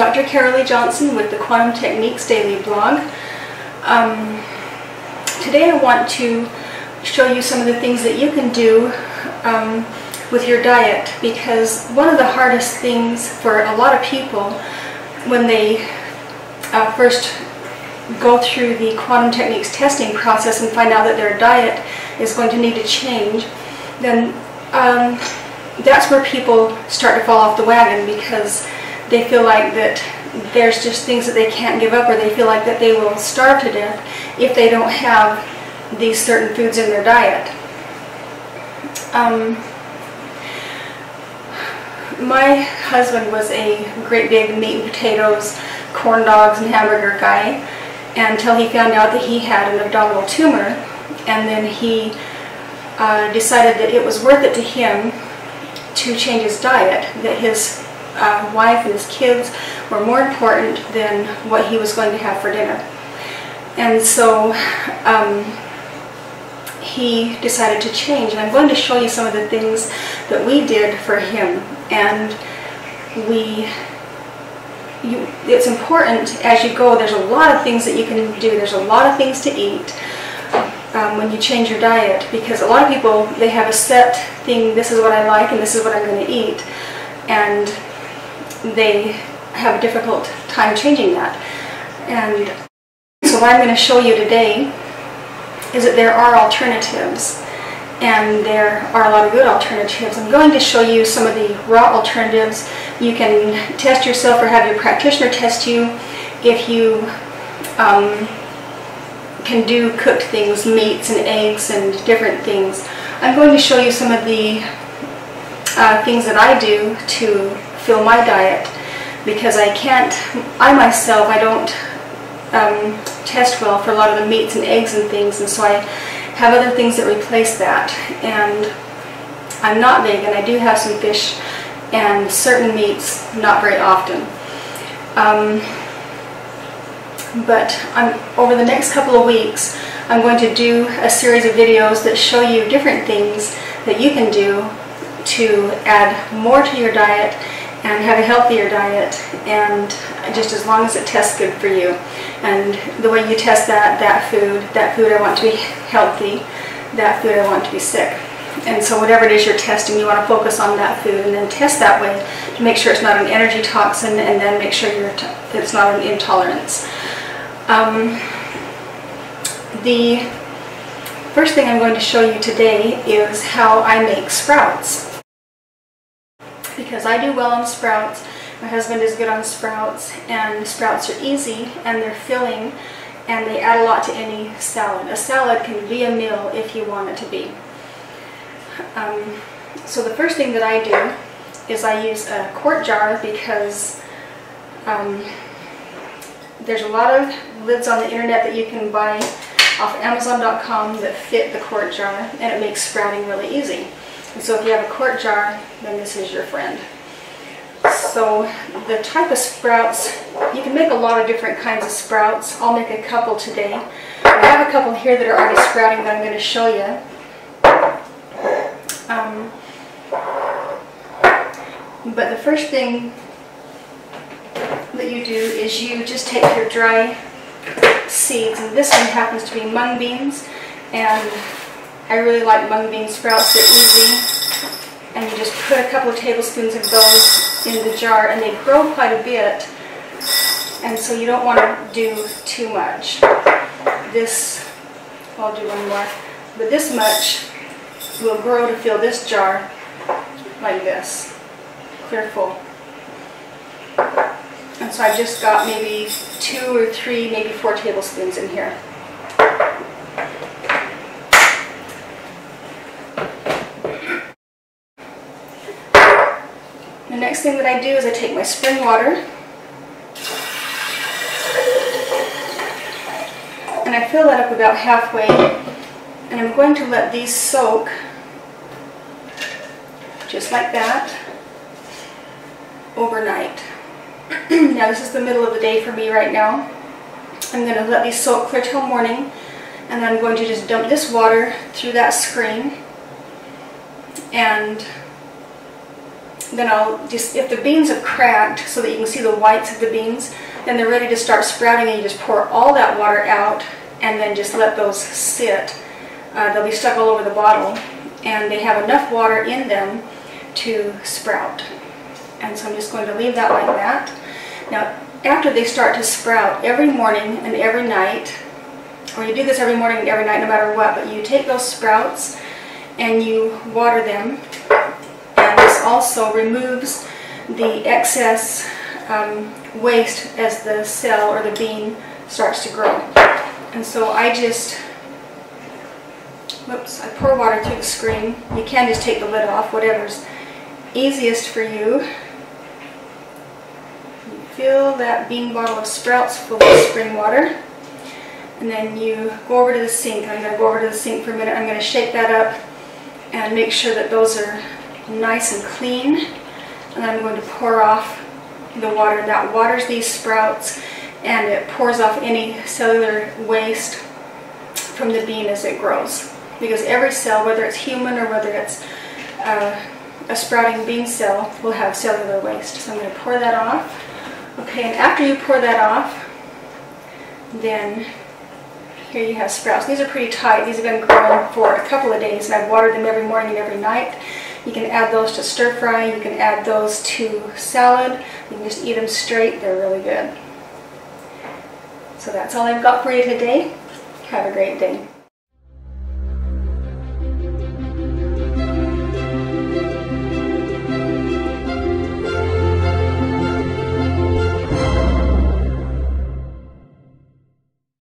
Dr. Carolee Johnson with the Quantum Techniques Daily Blog. Today I want to show you some of the things that you can do with your diet, because one of the hardest things for a lot of people when they first go through the quantum techniques testing process and find out that their diet is going to need to change, then that's where people start to fall off the wagon, because they feel like that there's just things that they can't give up, or they feel like that they will starve to death if they don't have these certain foods in their diet. My husband was a great big meat and potatoes, corn dogs and hamburger guy until he found out that he had an abdominal tumor, and then he decided that it was worth it to him to change his diet, that his wife and his kids were more important than what he was going to have for dinner. And so he decided to change, and I'm going to show you some of the things that we did for him. And it's important as you go. There's a lot of things that you can do. There's a lot of things to eat when you change your diet, because a lot of people, they have a set thing, this is what I like and this is what I'm going to eat, and they have a difficult time changing that. And so what I'm going to show you today is that there are alternatives, and there are a lot of good alternatives. I'm going to show you some of the raw alternatives. You can test yourself or have your practitioner test you if you can do cooked things, meats and eggs and different things. I'm going to show you some of the things that I do to fill my diet, because I myself don't test well for a lot of the meats and eggs and things, and so I have other things that replace that. And I'm not vegan. I do have some fish and certain meats, not very often. But over the next couple of weeks, I'm going to do a series of videos that show you different things that you can do to add more to your diet and have a healthier diet, and just as long as it tests good for you. And the way you test that food I want to be healthy, that food I want to be sick. And so whatever it is you're testing, you want to focus on that food and then test that way to make sure it's not an energy toxin, and then make sure it's not an intolerance. The first thing I'm going to show you today is how I make sprouts, because I do well on sprouts. My husband is good on sprouts, and sprouts are easy and they're filling, and they add a lot to any salad. A salad can be a meal if you want it to be. So the first thing that I do is I use a quart jar, because there's a lot of lids on the internet that you can buy off Amazon.com that fit the quart jar, and it makes sprouting really easy. And so if you have a quart jar, then this is your friend. So the type of sprouts, you can make a lot of different kinds of sprouts. I'll make a couple today. I have a couple here that are already sprouting that I'm going to show you. But the first thing that you do is you just take your dry seeds, and this one happens to be mung beans, and I really like mung bean sprouts. They're easy, and you just put a couple of tablespoons of those in the jar, and they grow quite a bit, and so you don't want to do too much. This, I'll do one more, but this much will grow to fill this jar like this, clear full. And so I've just got maybe 2 or 3, maybe 4 tablespoons in here. The next thing that I do is I take my spring water and I fill that up about halfway, and I'm going to let these soak just like that overnight. Now this is the middle of the day for me right now. I'm going to let these soak clear till morning, and then I'm going to just dump this water through that screen and then I'll just, if the beans have cracked so that you can see the whites of the beans, then they're ready to start sprouting, and you just pour all that water out and then just let those sit. They'll be stuck all over the bottle, and they have enough water in them to sprout. And so I'm just going to leave that like that. Now, after they start to sprout, every morning and every night, or you do this every morning and every night no matter what, but you take those sprouts and you water them, and this also removes the excess waste as the cell or the bean starts to grow. And so I just, I pour water through the screen. You can just take the lid off, whatever's easiest for you. Fill that bean bottle of sprouts full of spring water, and then you go over to the sink. I'm going to go over to the sink for a minute. I'm going to shake that up and make sure that those are nice and clean, and I'm going to pour off the water. That waters these sprouts, and it pours off any cellular waste from the bean as it grows, because every cell, whether it's human or whether it's a sprouting bean cell, will have cellular waste. So I'm going to pour that off. Okay, and after you pour that off, then here you have sprouts. These are pretty tight. These have been growing for a couple of days, and I've watered them every morning and every night. You can add those to stir fry. You can add those to salad. You can just eat them straight. They're really good. So that's all I've got for you today. Have a great day.